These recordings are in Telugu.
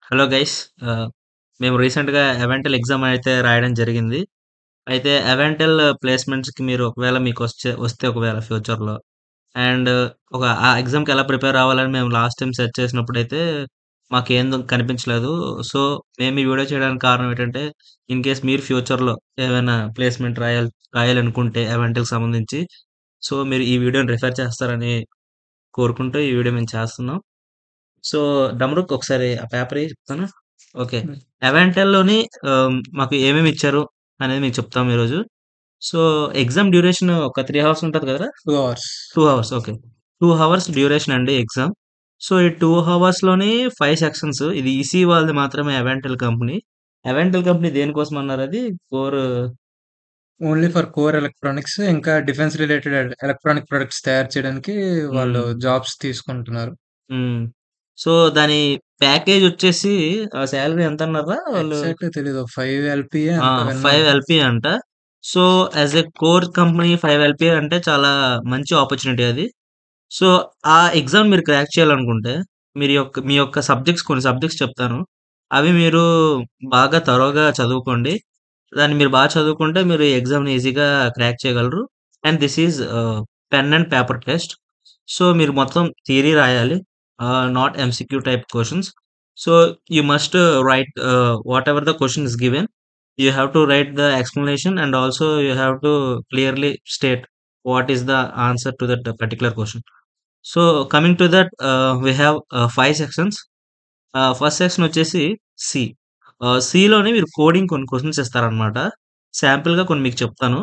Hello guys. ఆహ్, మేము రీసెంట్‌గా అవెంటల్ ఎగ్జామ్ అయితే రాయడం జరిగింది. అయితే అవెంటల్ ప్లేస్‌మెంట్స్‌కి మీరు ఒకవేళ వస్తే ఒకవేళ ఫ్యూచర్‌లో అండ్ ఆ ఎగ్జామ్‌కి ఎలా ప్రిపేర్ అవ్వాలని మేము లాస్ట్ టైమ్ సెర్చ్ చేసినప్పుడైతే మాకేం కనిపించలేదు. సో, మేము ఈ వీడియో చేయడానికి కారణం ఏంటంటే, ఇన్ కేస్ మీరు ఫ్యూచర్‌లో ఏమైనా ప్లేస్‌మెంట్ రాయాలనుకుంటే అవెంటల్‌కి సంబంధించి, సో, మీరు ఈ వీడియోని రిఫర్ చేస్తారని కోరుకుంటూ ఈ వీడియో మేము చేస్తున్నాం. సో, డమరుక్ ఒకసారి ఆ పేపర్ చెప్తాను. ఓకే. హ్మ్. అవాంటెల్‌లోని మాకు ఏమేమి ఇచ్చారు అనేది మీకు చెప్తాం ఈరోజు. సో, ఎగ్జామ్ డ్యూరేషన్ ఒక 3 అవర్స్ ఉంటది కదరా! 2 hours. 2 hours okay. 2 hours duration అండి ఎగ్జామ్. సో, ఈ 2 హవర్స్‌లోని 5 సెక్షన్స్. ఇది ఈసీ వాళ్ళది మాత్రమే అవాంటెల్ కంపెనీ. అవాంటెల్ కంపెనీ దేనికోసం అన్నారది? Core only for core electronics ఇంకా డిఫెన్స్ రిలేటెడ్ ఎలక్ట్రానిక్ ప్రొడక్ట్స్ తయారు చేయడానికి వాళ్ళు హ్మ్. జాబ్స్ తీసుకుంటున్నారు. హ్మ్. సో, దాని ప్యాకేజొచ్చేసి సాలరీ ఎంతన్నారా వాళ్ళు? ఎగ్జాక్ట్‌గా తెలీదు. 5 ఎల్‌పీఏ ఆ! ఎంతో 5 విన్నాను. ఎల్‌పీ అంట. So, as a core company 5 LP అంటే చాలా మంచి ఆపర్చునిటీ అది. సో, ఆ ఎగ్జామ్ మీరు క్రాక్ చేయాలనుకుంటే, మీ యొక్క కొన్ని సబ్జెక్ట్స్ చెప్తాను. అవి మీరు బాగా థరోగా చదువుకోండి. దాన్ని మీరు బాగా చదువుకుంటే మీరు ఈ ఎగ్జామ్‌ని ఈజీగా క్రాక్ చేయగలరు. And this is pen and paper test. So, మీరు మొత్తం థియరీ రాయాలి. Not MCQ type questions. So, you must right whatever the question is given. You have to write the explanation and also you have to clearly state what is the answer to that particular question. So coming to that, we have 5 sections. First section వచ్చేసి సి. సిలోనే మీరు కోడింగ్ కొన్ని క్వెషన్స్ ఇస్తారనమాట. శాంపుల్‌గా కొన్ని మీకు చెప్తాను.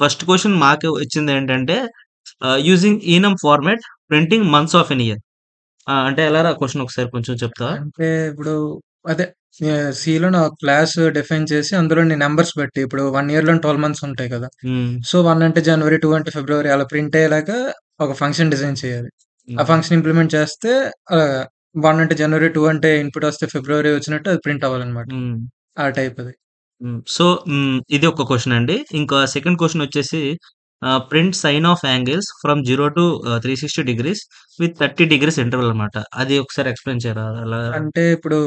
ఫస్ట్ క్వెషన్ మాకు వచ్చిందేంటంటే, using enum format printing months of an year. అంటే ఎలారా క్వెషన్ ఒకసారి కొంచెం చెప్తావా? అంటే ఇప్పుడు అదే సిలో నా క్లాస్ డిఫైన్ చేసి అందులోని నంబర్స్ బట్టి ఇప్పుడు 1 ఇయర్‌లో 12 మంత్స్ ఉంటాయి కదా! హ్మ్. సో, 1 అంటే జనవరి, 2 అంటే ఫిబ్రవరి అలా ప్రింట్ అయ్యేలాగా ఒక ఫంక్షన్ డిజైన్ చేయాలి. ఆ హ్మ్. ఫంక్షన్ ఇంప్లిమెంట్ చేస్తే 1 అంటే జనవరి, 2 అంటే ఇన్‌పుట్ వస్తే ఫిబ్రవరి వచ్చినట్టు అది ప్రింట్ అవ్వాలన్నమాట. హ్మ్. ఆ టైప్ అది. సో, ఇది ఒక క్వెషన్ అండి. ఇంకా సెకండ్ క్వెషన్ వచ్చేసి print sign of angles from 0 to 360 degrees with 30 degrees interval అన్నమాట. అది ఒకసారి ఎక్స్‌ప్లెయిన్ చేయరా? అలా అంటే ఇప్పుడు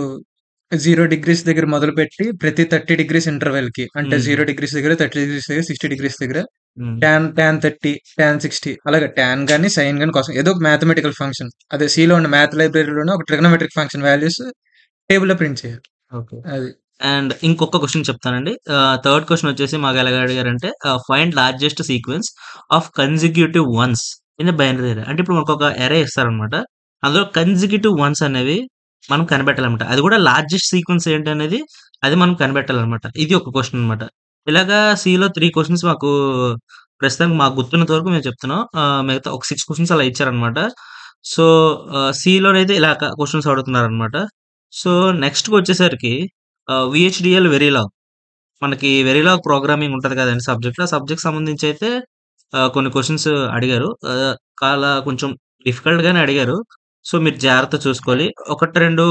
0 డిగ్రీస్ దగ్గర మొదలుపెట్టి ప్రతి 30 డిగ్రీస్ ఇంటర్వెల్‌కి అంటే హ్మ్. 0 డిగ్రీస్ దగ్గర, 30 డిగ్రీస్ దగ్గర, 60 డిగ్రీస్ దగ్గర హ్మ్. టాన్ 30, టాన్ 60 అలాగే టాన్ గాని, సైన్ గాని కోసం ఏదో ఒక మ్యాథమెటికల్ ఫంక్షన్. అదే సిలో ఉన్న మ్యాథ్ లైబ్రరీలోనే ఒక ట్రిగనోమెట్రిక్ ఫంక్షన్ వాల్యూస్ టేబుల్‌లో ప్రింట్ చేయాలి. ఓకే. అది. అండ్ ఇంకొక క్వెషన్ చెప్తానండి. థర్డ్ క్వెషన్ వచ్చేసి మాకు ఎలాగ అడిగారంటే, find largest sequence of consecutive ones in a binary array. అంటే ఇప్పుడు మనకొక అరే ఇస్తారనమాట. అందులో కన్సిక్యూటివ్ వన్స్ అనేవి మనం కనిపెట్టాలన్నమాట. అది కూడా లార్జెస్ట్ సీక్వెన్స్ ఏంటనేది అది మనం కనిపెట్టాలన్నమాట. ఇది ఒక క్వెషన్ అన్నమాట. ఇలాగా సిలో 3 క్వెషన్స్ ప్రస్తుతానికి మాకు గుర్తున్నంత వరకు మేము చెప్తున్నాం. మిగతా ఒక 6 క్వెషన్స్ అలా ఇచ్చారన్నమాట. సో, సిలోనైతే ఇలా క్వెషన్స్ అడుగుతున్నారన్నమాట. సో, నెక్స్ట్‌కొచ్చేసరికి వీహెచ్‌డీఎల్ వెరిలాగ్. మనకి వెరిలాగ్ ప్రోగ్రామింగ్ ఉంటది కదండీ సబ్జెక్ట్. ఆ సబ్జెక్ట్‌కి సంబంధించయితే కొన్ని క్వెషన్స్ అడిగారు. చాలా కొంచెం డిఫికల్ట్‌గానే అడిగారు. సో, మీరు జాగ్రత్తగా చూసుకోవాలి. 1, 2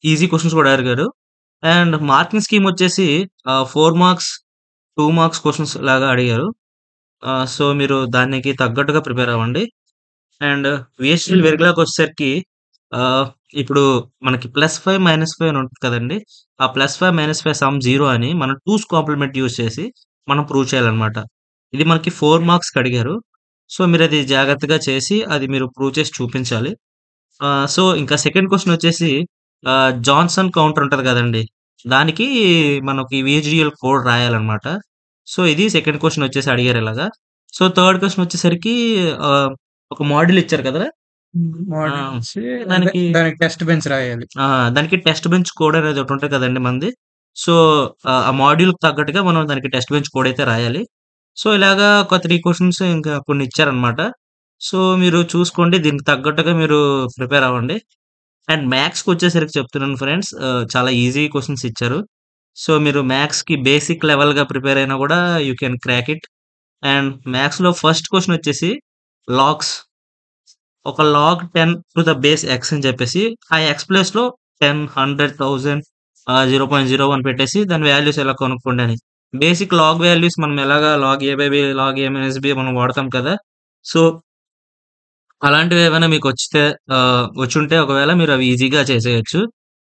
ఈజీ క్వెషన్స్ కూడా అడిగారు. అండ్ మార్కింగ్ స్కీమ్ వచ్చేసి 4 మార్క్స్, 2 మార్క్స్ క్వెషన్స్ లాగా అడిగారు. సో, మీరు దానికి తగ్గట్టుగా ప్రిపేర్ అవ్వండి. అండ్ వీహెచ్‌డీఎల్ వెరిలాగొచ్చేసరికి ఆహ్, ఇప్పుడు మనకి +5, -5 అని ఉంటది కదండీ! ఆ +5, -5 సమ్ 0 అని మనం 2's కాంప్లిమెంట్ యూజ్ చేసి మనం ప్రూవ్ చేయాలన్నమాట. ఇది మనకి 4 మార్క్స్‌కి అడిగారు. సో, మీరది జాగ్రత్తగా చేసి అది మీరు ప్రూవ్ చేసి చూపించాలి. సో, ఇంకా సెకండ్ క్వెషన్ వచ్చేసి జాన్సన్ కౌంటర్ ఉంటది కదండీ! దానికి మనకి వీహెచ్‌డీఎల్ కోడ్ రాయాలన్నమాట. సో, ఇది సెకండ్ క్వెషన్ వచ్చేసి అడిగారు ఇలాగా. సో, థర్డ్ క్వెషన్ వచ్చేసరికి ఆహ్, ఒక మోడ్యూల్ ఇచ్చారు కదరా! ఆ! మోడల్ ఇచ్చి అదే దానికి దానికి టెస్ట్ బెంచ్ రాయాలి. ఆ! దానికి టెస్ట్ బెంచ్ కోడ్ అనేది ఒకటుంటది కదండీ మనది. సో, ఆ మాడ్యూల్‌కి తగ్గట్టుగా మనం దానికి టెస్ట్ బెంచ్ కోడ్ అయితే రాయాలి. సో, ఇలాగా ఒక 3 క్వెషన్స్ ఇంకా కొన్ని ఇచ్చారన్నమాట. సో, మీరు చూసుకోండి. దీనికి తగ్గట్టుగా మీరు ప్రిపేర్ అవ్వండి. అండ్ మ్యాథ్స్‌కొచ్చేసరికి చెప్తున్నాను ఫ్రెండ్స్, చాలా ఈజీ క్వెషన్స్ ఇచ్చారు. సో, మీరు మ్యాథ్స్‌కి బేసిక్ లెవెల్‌గా ప్రిపేర్ అయినా కూడా you can crack it. And మ్యాథ్స్‌లో ఫస్ట్ క్వెషన్ వచ్చేసి లాగ్స్. ఒక log 10 to the base x అని చెప్పేసి, ఆ ఎక్స్ ప్లేస్‌లో 10, 100, 1000 0.01 పెట్టేసి దాని వాల్యూస్ ఎలా కనుక్కోండి అని. బేసిక్ లాగ్ వాల్యూస్ మనం ఎలాగా log a by b, log a minus b మనం వాడతాం కదా! సో, అలాంటివేవైనా మీకొచ్చితే వచ్చుంటే ఒకవేళ మీరవి ఈజీగా చేసేయొచ్చు.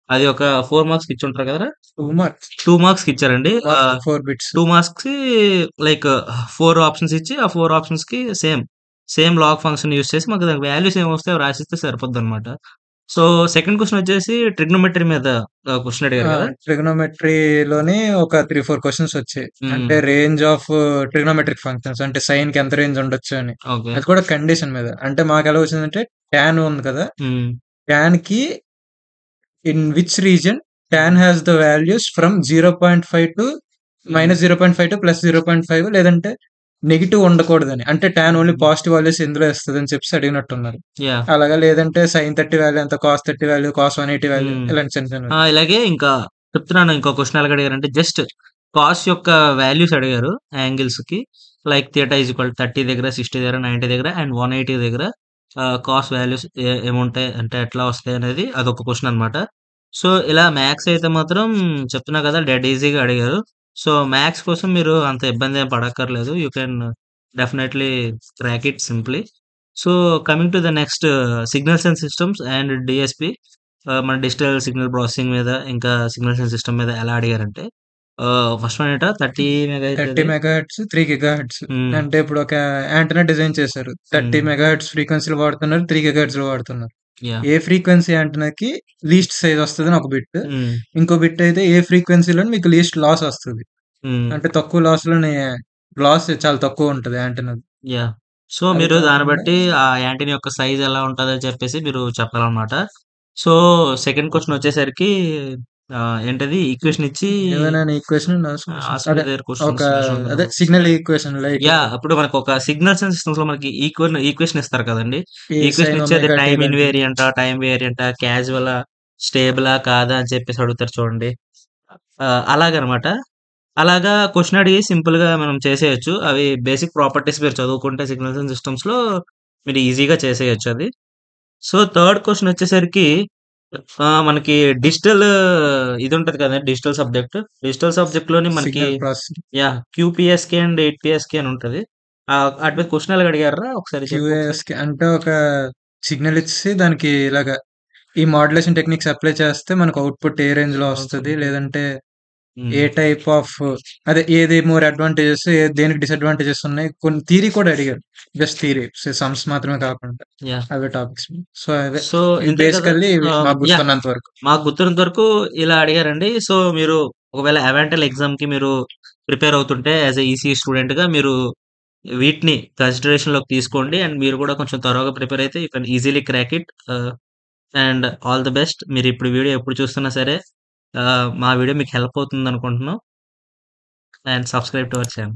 అది ఒక 4 మార్క్స్‌కి ఇచ్చుంటారు కదరా! 2 మార్క్స్. 2 మార్క్స్‌కి ఇచ్చారండి. 2 మార్క్స్ 4 బిట్స్. 2 మార్క్స్‌కి లైక్ 4 ఆప్షన్స్ ఇచ్చి, ఆ 4 ఆప్షన్స్‌కి సేమ్ లాగ్ ఫంక్షన్ యూజ్ చేసి మాకు దానికి వాల్యూస్ ఏమొస్తాయో అవి రాసిస్తే సరిపోద్దనమాట. సో, సెకండ్ క్వెషన్ వచ్చేసి ట్రిగ్నోమెట్రీ మీద క్వెషన్ అడిగారు ఆ! కదా! ట్రిగనోమెట్రీలోని ఒక 3, 4 క్వెషన్స్ వచ్చాయి. హ్మ్. అంటే రేంజ్ ఆఫ్ ట్రిగనోమెట్రిక్ ఫంక్షన్స్ అంటే సైన్‌కి ఎంత రేంజ్ ఉండొచ్చు అని. ఓకే. అది కూడా కండిషన్ మీద. అంటే మాకెలా వచ్చిందంటే టాన్ ఉంది కదా! హ్మ్. టాన్‌కి in which region tan has the values from 0.5 to hmm. -0.5 to +0.5 లేదంటే నెగెటివ్ ఉండకూడదని. అంటే tan only hmm. Positive values ఇందులో ఇస్తదని చెప్పేసి అడిగినట్టున్నారు. యాహ్! అలాగా లేదంటే sin 30 వాల్యూ ఎంత, cos 30 value, cos 180 value hmm. ఇలాంటి చిన్న చిన్నవి. ఇలాగే ఇంకా చెప్తున్నాను ఇంకో క్వెషన్ ఎలాగడిగారంటే జస్ట్ కాస్ యొక్క వాల్యూస్ అడిగారు యాంగిల్స్‌కి. లైక్ థీటా ఈజ్ ఈక్వల్ 30 దగ్గర, 60 దగ్గర, 90 దగ్గర అండ్ 180 దగ్గర కాస్ వాల్యూస్ ఏముంటాయి అంటే ఎట్లా వస్తాయనేది అదొక క్వెషన్ అనమాట. సో, ఇలా మ్యాథ్స్ అయితే మాత్రం చెప్తున్నా కదా! డెడ్ ఈజీగా అడిగారు. సో, మ్యాథ్స్ కోసం మీరు అంత ఇబ్బంది ఏం పడక్కర్లేదు. You can definitely crack it simply. So, coming to the next signals and systems and DSP. మన డిజిటల్ సిగ్నల్ ప్రాసెసింగ్ మీద, ఇంకా సిగ్నల్స్ అండ్ సిస్టమ్ మీద ఎలా అడిగారంటే, ఫస్ట్ వన్ 30 మెగాహెర్ట్జ్ 30 అది. Megahertz, 3 gigahertz. హ్మ్. అంటే ఇప్పుడు ఒక యాంటెన్నా డిజైన్ చేశారు. 30 హ్మ్. మెగాహెర్ట్జ్ ఫ్రీక్వెన్సీలో వాడుతున్నారు. 3 గిగాహెర్ట్జ్‌లో వాడుతున్నారు. యాహ్! ఏ ఫ్రీక్వెన్సీ యాంటెన్నాకి లీస్ట్ సైజ్ వస్తదని ఒక బిట్. హ్మ్. ఇంకో బిట్ అయితే ఏ ఫ్రీక్వెన్సీలోని మీకు లీస్ట్ లాస్ వస్తది. హ్మ్. అంటే తక్కువ లాస్ చాలా తక్కువ ఉంటది యాంటెన్నాది. యాహ్! సో, అవి మీరు దాన్ని కాకుండా బట్టి ఆ యాంటెన్నా యొక్క సైజ్ ఎలా ఉంటదని చెప్పేసి మీరు చెప్పాలనమాట. సో, సెకండ్ క్వెషన్ వచ్చేసరికి ఏంటది ఈక్వేషన్ ఇచ్చి given an equation knows questions ask me అదే దేర్ ఒక క్వెషన్స్ అదే సిగ్నల్ ఈక్వేషన్ లైక్ ఇప్పుడు మనకొక సిగ్నల్స్ అండ్ సిస్టమ్స్‌లో మనకి ఈక్వేషన్ ఇస్తారు కదండీ! ఈ ఈక్వేషన్ సైన్ ఇచ్చి అది ఒమేగా టీ టైమ్ లాంటివి. ఇన్‌వేరియంటా, టైమ్ వేరియంటా, క్యాజువలా, స్టేబులా, కాదా అని చెప్పేసి అడుగుతారు చూడండి. అలాగనమాట. అలాగా క్వెషన్ అడిగి సింపుల్‌గా మనం చేసేయొచ్చు. అవి బేసిక్ ప్రాపర్టీస్ మీరు చదువుకుంటే సిగ్నల్స్ అండ్ సిస్టమ్స్‌లో మీరు ఈజీగా చేసేయొచ్చు అది. సో, థర్డ్ క్వెషన్ వచ్చేసరికి మనకి డిజిటల్ ఇది ఉంటది కదండీ! Digital subject. డిజిటల్ సబ్జెక్ట్‌లోని మనకి సిగ్నల్ ప్రాసెసింగ్. యాహ్! క్యూపీఎస్‌కే అండ్ 8పీఎస్‌కే అని ఉంటది. ఆటి మీద క్వెషన్ ఎలాగ అడిగారురా? ఒకసారి చెప్పు ఒకసారి. క్యూఏఎస్‌కి అంటే ఒక సిగ్నల్ ఇచ్చి దానికి ఇలాగ ఈ మాడ్యులేషన్ టెక్నిక్స్ అప్లై చేస్తే మనకు అవుట్‌పుట్ ఏ రేంజ్‌లో వస్తది? లేదంటే ఏ హ్మ్. టైప్ ఆఫ్ ఏది మోర్ అడ్వాంటేజెస్ దేనికి డిసడ్వాంటేజెస్ ఉన్నాయి? కొన్ని థియరీ కూడా అడిగారు. జస్ట్ థియరీ సమ్స్ మాత్రమే కాకుండా. యాహ్! అవే టాపిక్స్. సో, అవే సో, ఇవి ఇంతే కదా! బేసికల్లీ ఇవి మాకు యాహ్! గుర్తున్నంత వరకు. మాకు గుర్తున్నంత వరకు ఇలా అడిగారండి. సో, మీరు ఒకవేళ అవాంటల్ ఎగ్జామ్‌కి మీరు ప్రిపేర్ అవుతుంటే యాస్ ఎ ఈసీఈ స్టూడెంట్‌గా మీరు వీటిని కన్సిడరేషన్‌లోకి తీసుకోండి. అండ్ మీరు కూడా కొంచెం థరోగా ప్రిపేర్ అయితే you can easily crack it. And all the best. మీరిప్పుడు వీడియో ఎప్పుడు చూస్తున్నా సరే మా వీడియో మీకు హెల్ప్ అవుతుందనుకుంటున్నాం. And subscribe to our channel.